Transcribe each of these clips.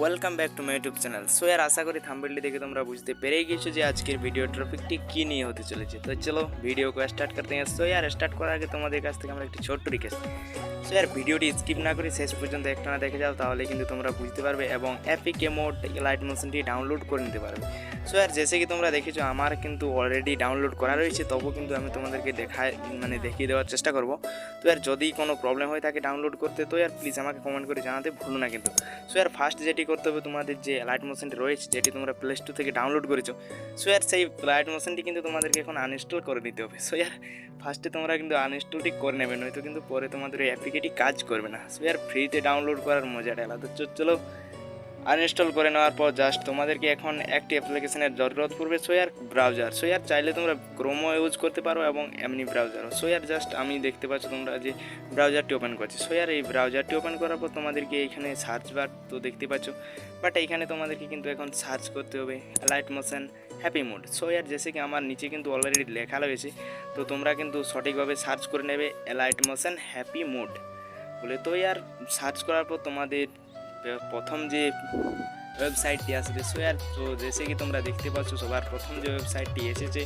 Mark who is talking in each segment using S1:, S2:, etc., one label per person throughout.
S1: Welcome back to my YouTube channel. So यार আশা করি থাম্বনেলটি দেখে তোমরা বুঝতে পেরে গিয়েছো যে আজকের ভিডিও টপিকটি কি নিয়ে হতে চলেছে। তো চলো ভিডিও को स्टार्ट करते हैं। সো यार স্টার্ট করার আগে তোমাদের কাছ থেকে আমরা একটি ছোট্ট রিকোয়েস্ট। সো यार ভিডিওটি স্কিপ না করে শেষ পর্যন্ত একটানা দেখে যাও, তাহলে কিন্তু তোমরা বুঝতে পারবে এবং এপিকে মোড লাইট মোশনটি ডাউনলোড করে নিতে পারবে। সো यार जैसे कि তোমরা দেখেছো আমার কিন্তু অলরেডি ডাউনলোড করা রয়েছে, তবু কিন্তু আমি তোমাদেরকে দেখিয়ে দেওয়ার চেষ্টা করব। তো यार যদি কোনো প্রবলেম হয়ে থাকে ডাউনলোড করতে, তো यार প্লিজ আমাকে কমেন্ট করে জানাতে ভুলো না কিন্তু। সো यार ফার্স্ট যেটি করতে হবে, তোমাদের যে লাইট মোশনটি রয়েছে যেটি তোমরা প্লে স্টোর থেকে ডাউনলোড করেছো, সো यार সেই লাইট মোশনটি কিন্তু তোমাদেরকে এখন আনইনস্টল করে নিতে হবে। সো यार ফার্স্টে তোমরা কিন্তু আনইনস্টলটি করে নেবে, নয়তো কিন্তু পরে তোমাদের এই অ্যাপ্লিকেশনটি কাজ করবে না। সো यार ফ্রিতে ডাউনলোড করার মজাটা আলাদা। তো চলো আনইনস্টল করে নেওয়ার পর জাস্ট তোমাদেরকে এখন একটি অ্যাপ্লিকেশনের জরুরত পড়বে। সো यार ব্রাউজার। সো यार চাইলে তোমরা ক্রোমও ইউজ করতে পারো এবং এমনি ব্রাউজারও। সো यार জাস্ট আমি দেখতে পাচ্ছ তোমরা যে ব্রাউজারটি ওপেন করছি। সো यार এই ব্রাউজারটি ওপেন করার পর তোমাদেরকে এখানে সার্চ বার তো দেখতে পাচ্ছ, বাট এইখানে তোমাদেরকে কিন্তু এখন সার্চ করতে হবে light motion happy mode. So यार जैसे कि আমার নিচে কিন্তু অলরেডি লেখা রয়েছে, তো তোমরা কিন্তু সঠিকভাবে সার্চ করে নেবে লাইট মোশন হ্যাপি মোড বলে। তো यार সার্চ করার পর তোমাদের প্রথম যে ওয়েবসাইটটি আসবে। সো यार তো जैसे कि তোমরা দেখতে পাচ্ছ সবার প্রথম যে ওয়েবসাইটটি এসেছে,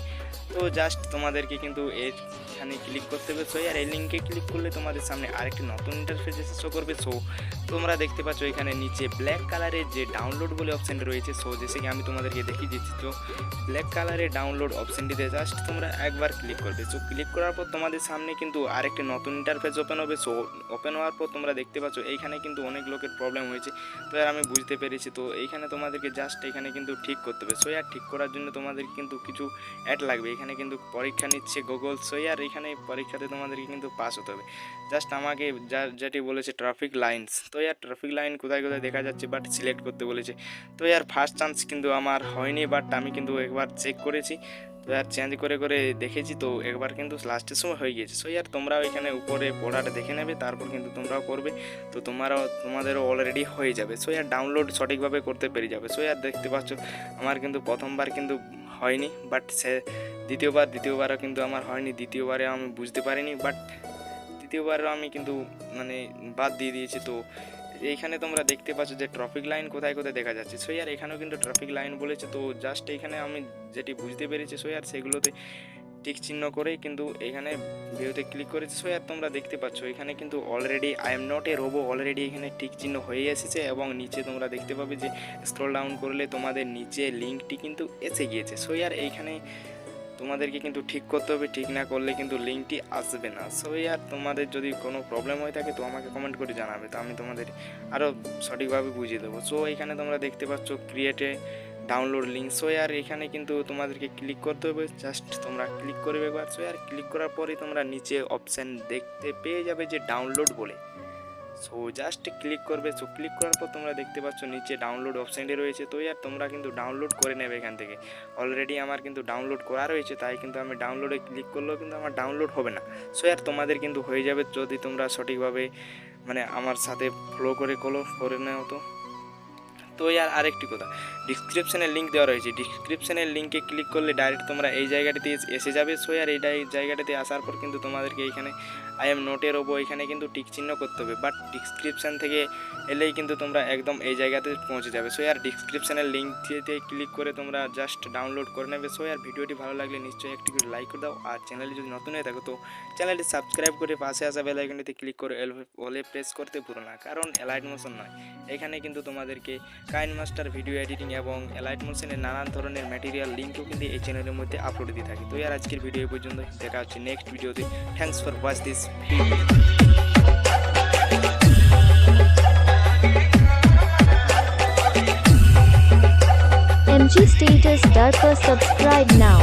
S1: তো জাস্ট তোমাদেরকে কিন্তু এখানে ক্লিক করতে হবে। সো यार এই লিঙ্কে ক্লিক করলে তোমাদের সামনে আরেকটি নতুন ইন্টারফেস এসে শো করবে। সো তোমরা দেখতে পাচ্ছ এখানে নিচে ব্ল্যাক কালারের যে ডাউনলোড বলে অপশানটি রয়েছে। সো जैसे कि আমি তোমাদেরকে দেখিয়ে দিচ্ছি, তো ব্ল্যাক কালারের ডাউনলোড অপশানটিতে জাস্ট তোমরা একবার ক্লিক করবে। সো ক্লিক করার পর তোমাদের সামনে কিন্তু আরেকটি নতুন ইন্টারফেস ওপেন হবে। সো ওপেন হওয়ার পর তোমরা দেখতে পাচ্ছ এইখানে কিন্তু অনেক লোকের প্রবলেম হয়েছে। তো यार আমি বুঝতে পেরেছি, তো এইখানে তোমাদেরকে জাস্ট এখানে কিন্তু ঠিক করতে হবে। সো यार ঠিক করার জন্য তোমাদের কিন্তু কিছু অ্যাড লাগবে। এখানে কিন্তু পরীক্ষা নিচ্ছে গুগল। সো यार এখানে পরীক্ষাতে তোমাদেরকে কিন্তু পাস হতে হবে। জাস্ট আমাকে যেটি বলেছে ট্রাফিক লাইনস। তো यार ট্রাফিক লাইন কোথায় কোথায় দেখা যাচ্ছে, বাট সিলেক্ট করতে বলেছে। তো यार ফার্স্ট চান্স কিন্তু আমার হয়নি, বাট আমি কিন্তু একবার চেক করেছি। তো यार চেঞ্জ করে করে দেখেছি, তো একবার কিন্তু লাস্টের সময় হয়ে গিয়েছে। সো यार তোমরাও এখানে উপরে পড়াটা দেখে নেবে, তারপর কিন্তু তোমরাও করবে, তো তোমাদেরও অলরেডি হয়ে যাবে। সো यार ডাউনলোড সঠিকভাবে করতে পেরে যাবে। সো यार দেখতে পাচ্ছ আমার কিন্তু প্রথমবার কিন্তু হয়নি, বাট দ্বিতীয়বারও কিন্তু আমার হয়নি। দ্বিতীয়বারে আমি বুঝতে পারিনি, বাট তৃতীয়বারও আমি কিন্তু বাদ দিয়ে দিয়েছি। তো এইখানে তোমরা দেখতে পাচ্ছ যে ট্রাফিক লাইন কোথায় কোথায় দেখা যাচ্ছে। সো यार এখানেও কিন্তু ট্রাফিক লাইন বলেছে। তো জাস্ট এইখানে আমি যেটি বুঝতে পেরেছি, সো यार সেগুলোতে টিক চিহ্ন করেই কিন্তু এখানে ভিডিওতে ক্লিক করেছি। সো यार তোমরা দেখতে পাচ্ছ এখানে কিন্তু already I am not a robo already এখানে টিক চিহ্ন হয়ে এসেছে, এবং নিচে তোমরা দেখতে পাবে যে স্ক্রল ডাউন করলে তোমাদের নিচে লিঙ্কটি কিন্তু এসে গিয়েছে। সো यार এইখানে তোমাদেরকে কিন্তু ঠিক করতে হবে, ঠিক না করলে কিন্তু লিঙ্কটি আসবে না। সো यार তোমাদের যদি কোনো প্রবলেম হয়ে থাকে তো আমাকে কমেন্ট করে জানাবে, তো আমি তোমাদের আরও সঠিকভাবে বুঝিয়ে দেবো। সো এখানে তোমরা দেখতে পাচ্ছ ক্রিয়েটে ডাউনলোড লিঙ্ক। সো यार এখানে কিন্তু তোমাদেরকে ক্লিক করতে হবে, জাস্ট তোমরা ক্লিক করবে একবার। সো यार ক্লিক করার পরে তোমরা নিচে অপশান দেখতে পেয়ে যাবে যে ডাউনলোড বলে। সো জাস্ট ক্লিক করবে। সো ক্লিক করার পর তোমরা দেখতে পাচ্ছ নিচে ডাউনলোড অপশানটি রয়েছে। তো यार তোমরা কিন্তু ডাউনলোড করে নেবে এখান থেকে। অলরেডি আমার কিন্তু ডাউনলোড করা রয়েছে, তাই কিন্তু আমি ডাউনলোডে ক্লিক করলেও কিন্তু আমার ডাউনলোড হবে না। সো यार তোমাদের কিন্তু হয়ে যাবে যদি তোমরা সঠিকভাবে আমার সাথে ফলো করে নেও। তো यार আরেকটি কথা, ডিসক্রিপশানের লিঙ্ক দেওয়া রয়েছে। ডিসক্রিপশানের লিঙ্কে ক্লিক করলে ডাইরেক্ট তোমরা এই জায়গাটিতে এসে যাবে। সো यार এই জায়গাটিতে আসার পর কিন্তু তোমাদেরকে এইখানে আই এম নট এর ওপর এখানে কিন্তু টিক চিহ্ন করতে হবে, বাট ডিসক্রিপশান থেকে এলেই কিন্তু তোমরা একদম এই জায়গাতে পৌঁছে যাবে। সো यार ডিসক্রিপশানের লিঙ্কটিতে ক্লিক করে তোমরা জাস্ট ডাউনলোড করে নেবে। সো यार ভিডিওটি ভালো লাগলে নিশ্চয়ই একটি করে লাইক করে দাও, আর চ্যানেলে যদি নতুন হয়ে থাকো তো চ্যানেলটি সাবস্ক্রাইব করে পাশে আসা বেল আইকনটিতে ক্লিক করে অলে প্রেস করতে ভুলো না, কারণ লাইট মোশন নয়, এখানে কিন্তু তোমাদেরকে কাইনমাস্টার ভিডিও এডিটিং এবং লাইট মোশনের নানান ধরনের ম্যাটেরিয়াল লিঙ্কও কিন্তু এই চ্যানেলের মধ্যে আপলোড দিয়ে থাকি। তো यार আজকের ভিডিও এই পর্যন্ত, দেখা হচ্ছে নেক্সট ভিডিওতে। Thanks for watch this video.
S2: MG status dar per subscribe now.